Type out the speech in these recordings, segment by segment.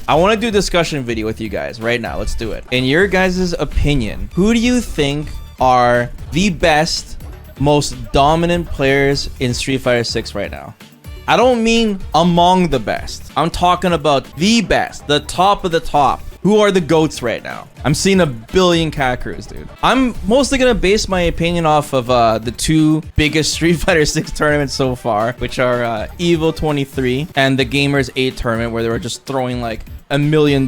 I want to do a discussion video with you guys right now. Let's do it. In your guys' opinion, who do you think are the best, most dominant players in Street Fighter 6 right now? I don't mean among the best. I'm talking about the best, the top of the top. Who are the GOATs right now? I'm seeing a billion Kakerus, dude. I'm mostly gonna base my opinion off of the two biggest Street Fighter 6 tournaments so far, which are EVO 23 and the Gamers 8 tournament, where they were just throwing like $1 million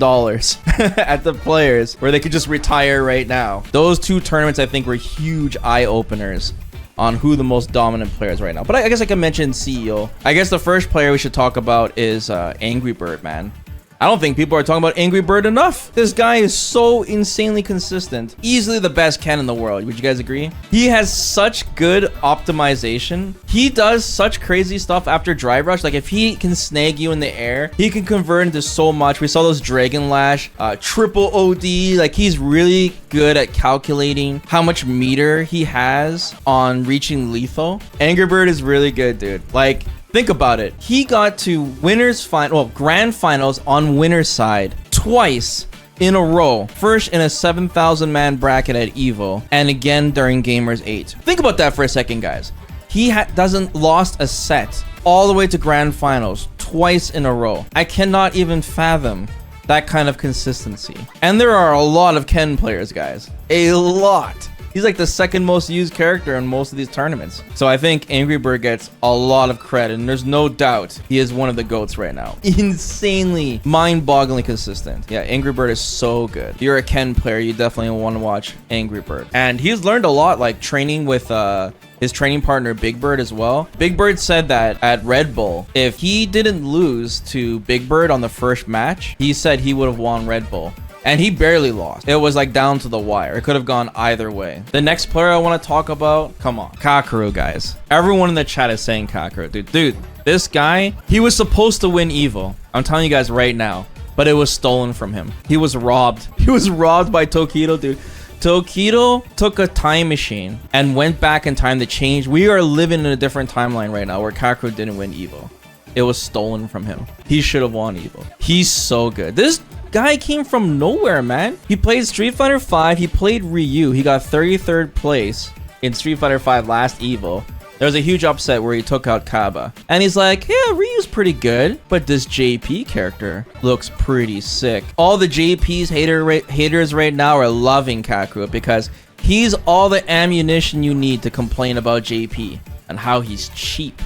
at the players, where they could just retire right now. Those two tournaments, I think, were huge eye-openers on who the most dominant players right now. But I guess I can mention CEO. I guess the first player we should talk about is Angry Bird, man. I don't think people are talking about Angry Bird enough. This guy is so insanely consistent. Easily the best Ken in the world. Would you guys agree? He has such good optimization. He does such crazy stuff after Drive Rush. Like, if he can snag you in the air, he can convert into so much. We saw those Dragon Lash, triple OD. Like, he's really good at calculating how much meter he has on reaching lethal. Angry Bird is really good, dude. Like, think about it. He got to grand finals on winner's side twice in a row. First in a 7,000 man bracket at EVO, and again during Gamers 8. Think about that for a second, guys. He doesn't lost a set all the way to grand finals twice in a row. I cannot even fathom that kind of consistency. And there are a lot of Ken players, guys. A lot. He's like the second most used character in most of these tournaments. So I think Angry Bird gets a lot of credit, and there's no doubt he is one of the GOATs right now. Insanely, mind-bogglingly consistent. Yeah, Angry Bird is so good. If you're a Ken player, you definitely want to watch Angry Bird. And he's learned a lot, like training with his training partner Big Bird as well. Big Bird said that at Red Bull, if he didn't lose to Big Bird on the first match, he said he would have won Red Bull. And he barely lost. It was like down to the wire. It could have gone either way. The next player I want to talk about, come on, Kakeru, guys. Everyone in the chat is saying Kakeru. Dude, this guy, he was supposed to win EVO. I'm telling you guys right now, but it was stolen from him. He was robbed. He was robbed by Tokido, dude. Tokido took a time machine and went back in time to change. We are living in a different timeline right now where Kakeru didn't win EVO. It was stolen from him. He should have won EVO. He's so good. This guy came from nowhere, man. He played Street Fighter 5. He played Ryu. He got 33rd place in Street Fighter 5 last EVO. There was a huge upset where he took out Kaba. And he's like, yeah, Ryu's pretty good, but this JP character looks pretty sick. All the JP's haters right now are loving Kakeru because he's all the ammunition you need to complain about JP and how he's cheap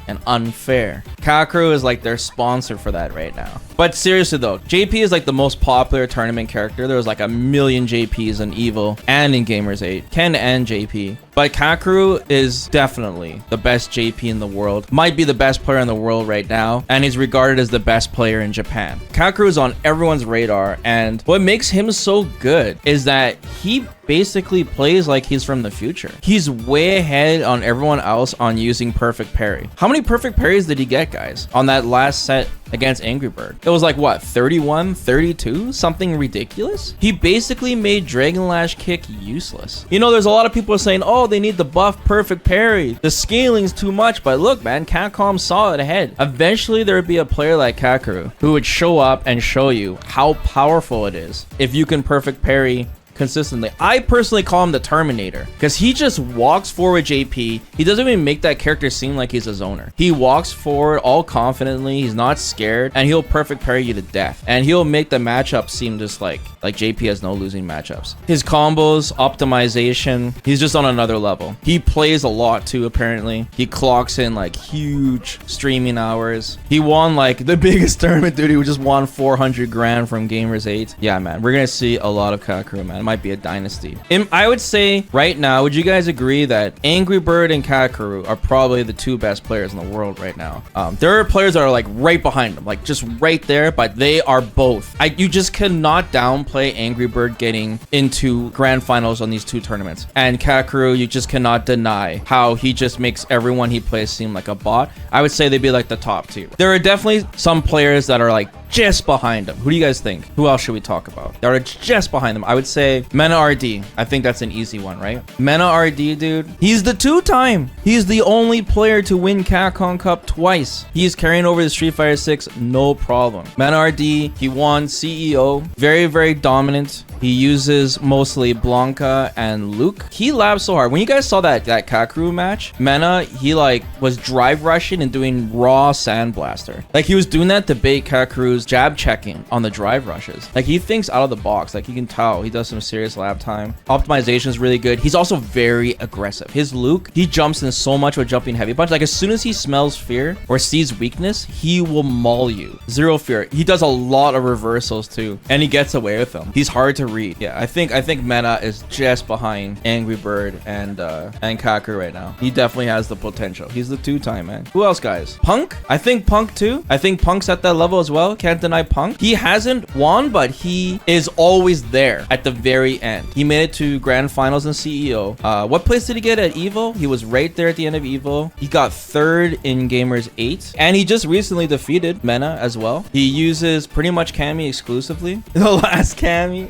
and unfair. Kakeru is like their sponsor for that right now. But seriously though, JP is like the most popular tournament character. There was like 1 million JPs in EVO and in Gamers 8. Ken and JP. But Kakeru is definitely the best JP in the world. Might be the best player in the world right now. And he's regarded as the best player in Japan. Kakeru is on everyone's radar. And what makes him so good is that he basically plays like he's from the future. He's way ahead on everyone else on using perfect parry. How many perfect parries did he get, guys, on that last set against Angry Bird? It was like, what, 31, 32? Something ridiculous? He basically made Dragon Lash kick useless. You know, there's a lot of people saying, oh, they need to buff perfect parry. The scaling's too much. But look, man, Capcom saw it ahead. Eventually, there would be a player like Kakeru who would show up and show you how powerful it is if you can perfect parry consistently. I personally call him the Terminator because he just walks forward JP. He doesn't even make that character seem like he's a zoner. He walks forward all confidently. He's not scared, and he'll perfect parry you to death. And he'll make the matchup seem just like JP has no losing matchups. His combos, optimization, he's just on another level. He plays a lot too, apparently. He clocks in like huge streaming hours. He won like the biggest tournament, dude. He just won 400 grand from Gamers 8. Yeah, man, we're gonna see a lot of Kakeru, man. Might be a dynasty. I would say right now, would you guys agree that Angry Bird and Kakeru are probably the two best players in the world right now? There are players that are like right behind them, like just right there, but they are both. You just cannot downplay Angry Bird getting into grand finals on these two tournaments. And Kakeru, you just cannot deny how he just makes everyone he plays seem like a bot. I would say they'd be like the top tier. There are definitely some players that are like just behind him? Who do you guys think? Who else should we talk about that are just behind them? I would say MenaRD. I think that's an easy one, right? MenaRD, dude. He's the two-time. He's the only player to win Capcom Cup twice. He's carrying over the Street Fighter 6, no problem. MenaRD, he won CEO. Very, very dominant. He uses mostly Blanca and Luke. He labs so hard. When you guys saw that Kakeru match, Mena, he like was drive rushing and doing raw sandblaster. Like he was doing that to bait Kakeru's jab checking on the drive rushes. Like he thinks out of the box. Like you can tell he does some serious lab time. Optimization is really good. He's also very aggressive. His Luke, he jumps in so much with jumping heavy punch. Like as soon as he smells fear or sees weakness, he will maul you. Zero fear. He does a lot of reversals too, and he gets away with them. He's hard to read. Yeah, I think Mena is just behind Angry Bird and Kakeru right now. He definitely has the potential. He's the two-time, man. Who else, guys? Punk? I think Punk too. I think Punk's at that level as well. Can't deny Punk. He hasn't won, but he is always there at the very end. He made it to grand finals in CEO. What place did he get at Evo? He was right there at the end of Evo. He got third in Gamers 8, and he just recently defeated Mena as well. He uses pretty much Cammy exclusively. The last Cammy.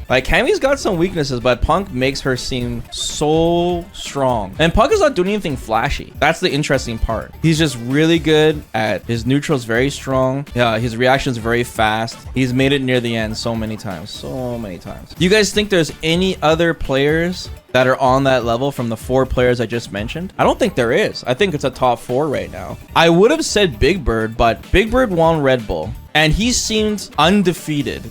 Like Cammy's got some weaknesses, but Punk makes her seem so strong. And Punk is not doing anything flashy. That's the interesting part. He's just really good at his neutrals, very strong. Yeah, his reactions very fast. He's made it near the end so many times. So many times. Do you guys think there's any other players that are on that level from the 4 players I just mentioned? I don't think there is. I think it's a top 4 right now. I would have said Big Bird, but Big Bird won Red Bull. And he seemed undefeated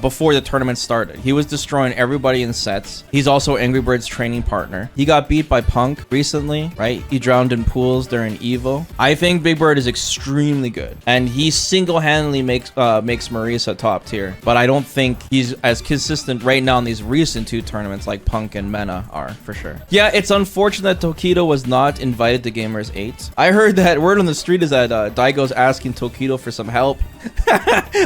before the tournament started. He was destroying everybody in sets. He's also Angry Bird's training partner. He got beat by Punk recently, right? He drowned in pools during Evo. I think Big Bird is extremely good. And he single-handedly makes Marisa top tier. But I don't think he's as consistent right now in these recent 2 tournaments like Punk and Mena are, for sure. Yeah, it's unfortunate that Tokido was not invited to Gamers 8. I heard that word on the street is that Daigo's asking Tokido for some help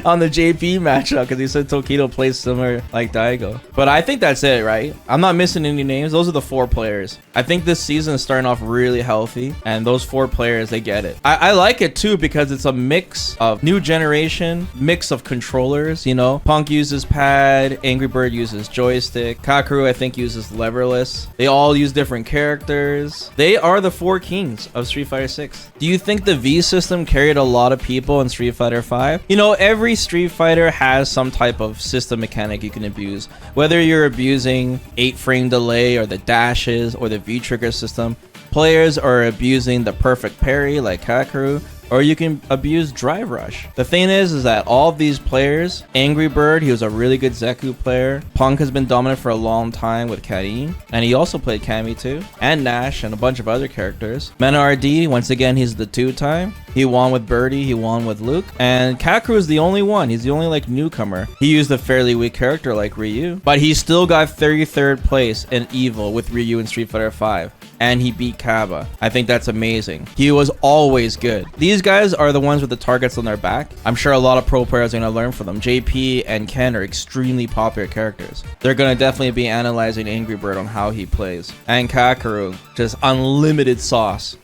on the JP matchup because he said Tokido plays similar like Daigo. But I think that's it, right? I'm not missing any names. Those are the 4 players. I think this season is starting off really healthy, and those 4 players, they get it. I like it too because it's a mix of new generation, mix of controllers, you know. Punk uses pad, Angry Bird uses joystick, Kakeru I think uses leverless. They all use different characters. They are the 4 kings of Street Fighter 6. Do you think the V system carried a lot of people in Street Fighter 5? You know, every Street Fighter has some type of system mechanic you can abuse. Whether you're abusing 8-frame delay or the dashes or the V-trigger system, players are abusing the perfect parry like Kakeru, or you can abuse drive rush. The thing is that all of these players, Angry Bird, he was a really good Zeku player. Punk has been dominant for a long time with Karin, and he also played Cammy too, and Nash and a bunch of other characters. MenaRD, once again, he's the 2-time. He won with Birdie, he won with Luke, and Kakeru is the only one. He's the only like newcomer. He used a fairly weak character like Ryu, but he still got 33rd place in Evil with Ryu in Street Fighter 5. And he beat Kaba. I think that's amazing. He was always good. These guys are the ones with the targets on their back. I'm sure a lot of pro players are going to learn from them. JP and Ken are extremely popular characters. They're going to definitely be analyzing Angry Bird on how he plays. And Kakeru, just unlimited sauce.